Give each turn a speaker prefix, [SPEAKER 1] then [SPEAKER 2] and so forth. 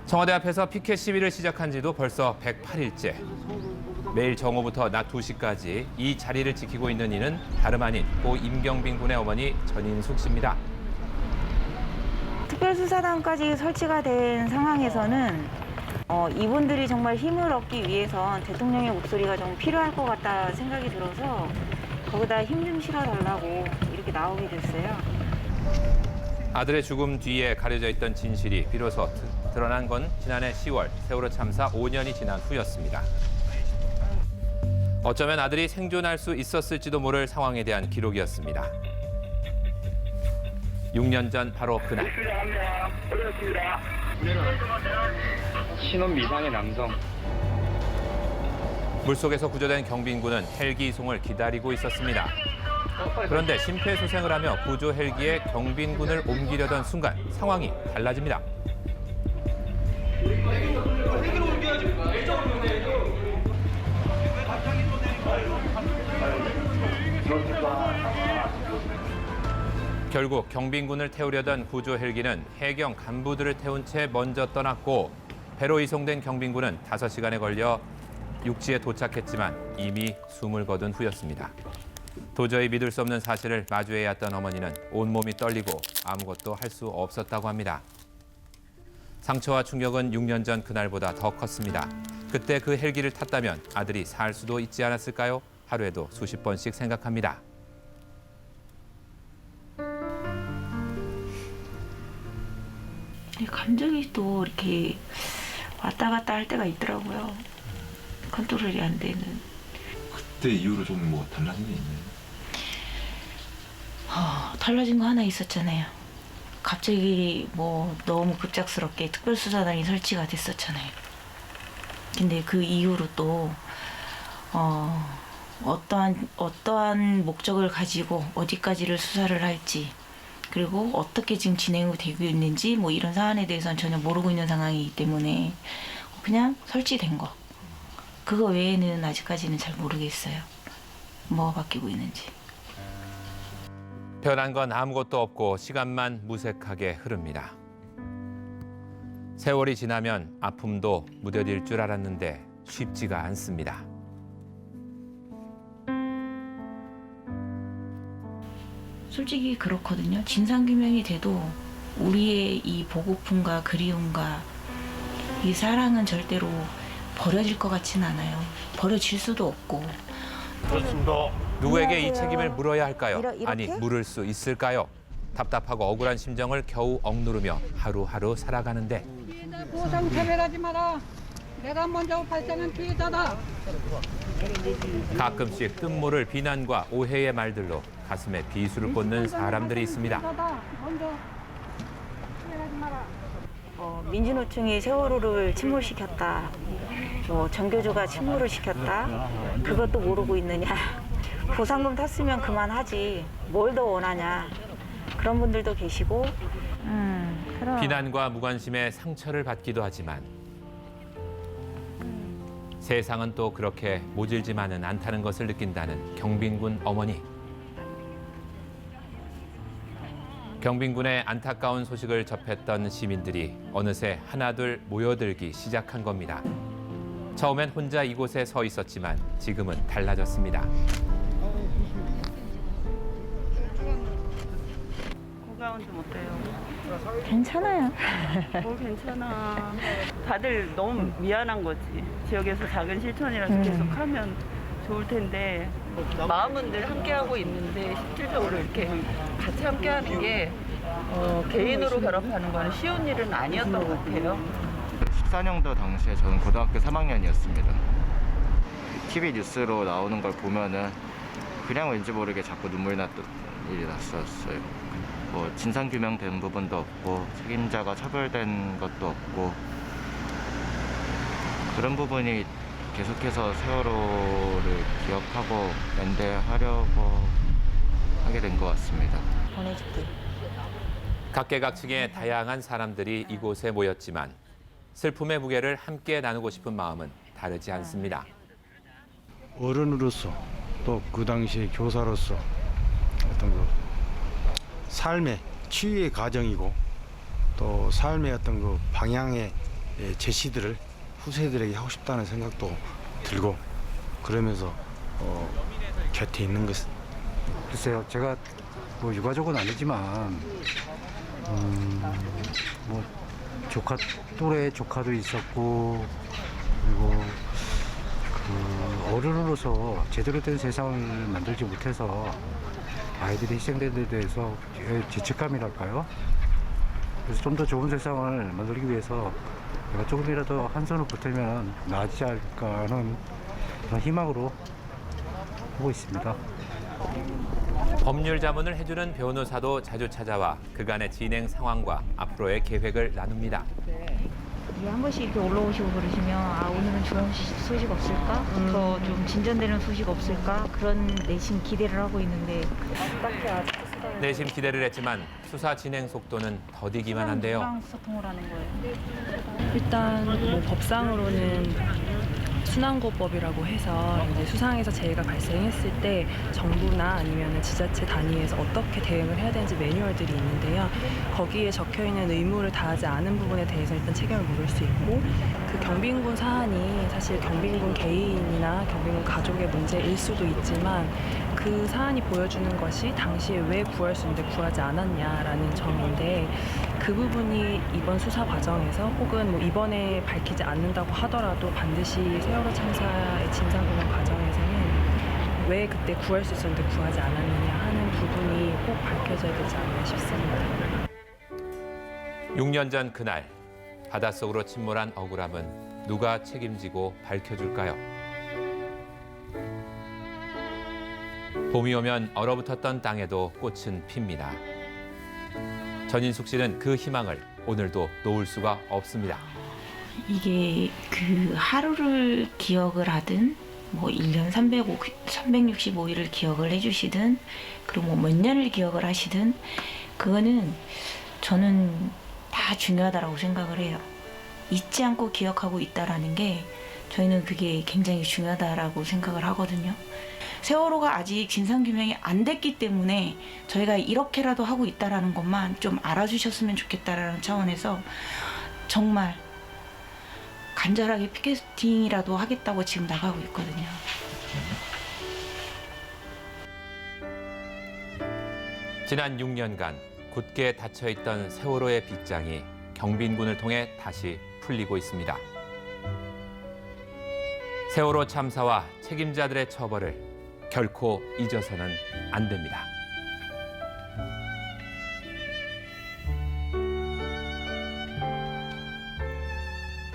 [SPEAKER 1] 청와대 앞에서 피켓 시위를 시작한 지도 벌써 108일째. 매일 정오부터 낮 2시까지 이 자리를 지키고 있는 이는 다름 아닌 고 임경빈 군의 어머니 전인숙 씨입니다.
[SPEAKER 2] 특별수사단까지 설치가 된 상황에서는 이분들이 정말 힘을 얻기 위해선 대통령의 목소리가 좀 필요할 것 같다 생각이 들어서 거기다 힘 좀 실어달라고 이렇게 나오게 됐어요.
[SPEAKER 1] 아들의 죽음 뒤에 가려져 있던 진실이 비로소 드러난 건 지난해 10월 세월호 참사 5년이 지난 후였습니다. 어쩌면 아들이 생존할 수 있었을지도 모를 상황에 대한 기록이었습니다. 6년 전 바로 그날.
[SPEAKER 3] 신원 미상의 남성.
[SPEAKER 1] 물속에서 구조된 경빈 군은 헬기 이송을 기다리고 있었습니다. 그런데 심폐소생을 하며 구조 헬기에 경빈 군을 옮기려던 순간 상황이 달라집니다. 결국 경빈 군을 태우려던 구조 헬기는 해경 간부들을 태운 채 먼저 떠났고 배로 이송된 경빈 군은 5시간에 걸려 육지에 도착했지만 이미 숨을 거둔 후였습니다. 도저히 믿을 수 없는 사실을 마주해야 했던 어머니는 온몸이 떨리고 아무것도 할 수 없었다고 합니다. 상처와 충격은 6년 전 그날보다 더 컸습니다. 그때 그 헬기를 탔다면 아들이 살 수도 있지 않았을까요? 하루에도 수십 번씩 생각합니다.
[SPEAKER 2] 감정이 또 이렇게 왔다 갔다 할 때가 있더라고요. 컨트롤이 안 되는.
[SPEAKER 4] 그때 이후로 좀 뭐 달라진 게 있나요?
[SPEAKER 2] 달라진 거 하나 있었잖아요. 갑자기 뭐 너무 급작스럽게 특별수사단이 설치가 됐었잖아요. 근데 그 이후로 또 어떠한 목적을 가지고 어디까지를 수사를 할지 그리고 어떻게 지금 진행되고 있는지 뭐 이런 사안에 대해서는 전혀 모르고 있는 상황이기 때문에 그냥 설치된 거. 그거 외에는 아직까지는 잘 모르겠어요. 뭐가 바뀌고 있는지.
[SPEAKER 1] 변한 건 아무것도 없고 시간만 무색하게 흐릅니다. 세월이 지나면 아픔도 무뎌질 줄 알았는데 쉽지가 않습니다.
[SPEAKER 2] 솔직히 그렇거든요. 진상규명이 돼도 우리의 이 보고픔과 그리움과 이 사랑은 절대로 버려질 것 같진 않아요. 버려질 수도 없고.
[SPEAKER 5] 그렇습니다.
[SPEAKER 1] 누구에게 이
[SPEAKER 2] 안녕하세요.
[SPEAKER 1] 책임을 물어야 할까요?
[SPEAKER 2] 이렇게?
[SPEAKER 1] 아니, 물을 수 있을까요? 답답하고 억울한 심정을 겨우 억누르며 하루하루 살아가는데
[SPEAKER 6] 피해자 보상 차별하지 마라. 내가 먼저 발생한 피해자다.
[SPEAKER 1] 가끔씩 뜬모를 비난과 오해의 말들로 가슴에 비수를 꽂는 사람들이 있습니다.
[SPEAKER 6] 먼저 피해하지 마라.
[SPEAKER 2] 민주노총이 세월호를 침몰시켰다. 뭐 정교조가 침몰을 시켰다. 그것도 모르고 있느냐. 보상금 탔으면 그만하지. 뭘 더 원하냐. 그런 분들도 계시고. 그럼.
[SPEAKER 1] 비난과 무관심에 상처를 받기도 하지만 세상은 또 그렇게 모질지만은 않다는 것을 느낀다는 경빈군 어머니. 경빈군의 안타까운 소식을 접했던 시민들이 어느새 하나둘 모여들기 시작한 겁니다. 처음엔 혼자 이곳에 서 있었지만 지금은 달라졌습니다.
[SPEAKER 7] 건강은 좀 어때요?
[SPEAKER 2] 괜찮아요.
[SPEAKER 7] 뭘 괜찮아. 다들 너무 미안한 거지. 지역에서 작은 실천이라서 계속 하면 좋을 텐데 마음은 늘 함께하고 있는데 실질적으로 이렇게 같이 함께하는 게 개인으로 결합하는 거는 쉬운 일은 아니었던 것 같아요.
[SPEAKER 8] 14년도 당시에 저는 고등학교 3학년이었습니다. TV 뉴스로 나오는 걸 보면은 그냥 왠지 모르게 자꾸 눈물 났던 일이 났었어요. 뭐 진상규명된 부분도 없고 책임자가 처벌된 것도 없고 그런 부분이 계속해서 세월호를 기억하고 연대하려고 하게 된 것 같습니다.
[SPEAKER 2] 보내줄게.
[SPEAKER 1] 각계각층의 다양한 사람들이 이곳에 모였지만 슬픔의 무게를 함께 나누고 싶은 마음은 다르지 않습니다.
[SPEAKER 5] 어른으로서 또 그 당시의 교사로서 어떤 그 삶의 치유의 과정이고 또 삶의 어떤 그 방향의 제시들을 후세들에게 하고 싶다는 생각도 들고 그러면서 곁에 있는 것. 글쎄요, 제가 뭐 유가족은 아니지만 뭐 조카 또래 조카도 있었고 그리고 그 어른으로서 제대로 된 세상을 만들지 못해서 아이들이 희생된 데 대해서 죄책감이랄까요? 그래서 좀 더 좋은 세상을 만들기 위해서 내가 조금이라도 한 손을 보태면 나아지지 않을까 하는 그런 희망으로 보고 있습니다.
[SPEAKER 1] 법률 자문을 해주는 변호사도 자주 찾아와 그간의 진행 상황과 앞으로의 계획을 나눕니다.
[SPEAKER 2] 이게 한 번씩 이렇게 올라오시고 그러시면 아 오늘은 좋은 소식 없을까? 더 좀 진전되는 소식 없을까? 그런 내심 기대를 하고 있는데 딱히 아직
[SPEAKER 1] 내심 기대를 했지만 수사 진행 속도는 더디기만 한데요.
[SPEAKER 2] 누구랑 소통을 하는 거예요?
[SPEAKER 9] 일단 뭐 법상으로는 순환고법이라고 해서 이제 수상에서 재해가 발생했을 때 정부나 아니면 지자체 단위에서 어떻게 대응을 해야 되는지 매뉴얼들이 있는데요. 거기에 적혀 있는 의무를 다하지 않은 부분에 대해서 일단 책임을 물을 수 있고 그 경빈군 사안이 사실 경빈군 개인이나 경빈군 가족의 문제일 수도 있지만 그 사안이 보여주는 것이 당시에 왜 구할 수 있는데 구하지 않았냐라는 점인데 그 부분이 이번 수사 과정에서 혹은 뭐 이번에 밝히지 않는다고 하더라도 반드시 세월호 참사의 진상규명 과정에서는 왜 그때 구할 수 있었는데 구하지 않았느냐 하는 부분이 꼭 밝혀져야 되지 않나 싶습니다.
[SPEAKER 1] 6년 전 그날 바닷속으로 침몰한 억울함은 누가 책임지고 밝혀줄까요? 봄이 오면 얼어붙었던 땅에도 꽃은 핍니다. 전인숙 씨는 그 희망을 오늘도 놓을 수가 없습니다.
[SPEAKER 2] 이게 그 하루를 기억을 하든 뭐 1년 365일을 기억을 해주시든 그리고 뭐 몇 년을 기억을 하시든 그거는 저는 다 중요하다라고 생각을 해요. 잊지 않고 기억하고 있다라는 게 저희는 그게 굉장히 중요하다라고 생각을 하거든요. 세월호가 아직 진상규명이 안 됐기 때문에 저희가 이렇게라도 하고 있다라는 것만 좀 알아주셨으면 좋겠다라는 차원에서 정말 간절하게 피켓팅이라도 하겠다고 지금 나가고 있거든요.
[SPEAKER 1] 지난 6년간 굳게 닫혀있던 세월호의 빗장이 경빈군을 통해 다시 풀리고 있습니다. 세월호 참사와 책임자들의 처벌을 결코 잊어서는 안 됩니다.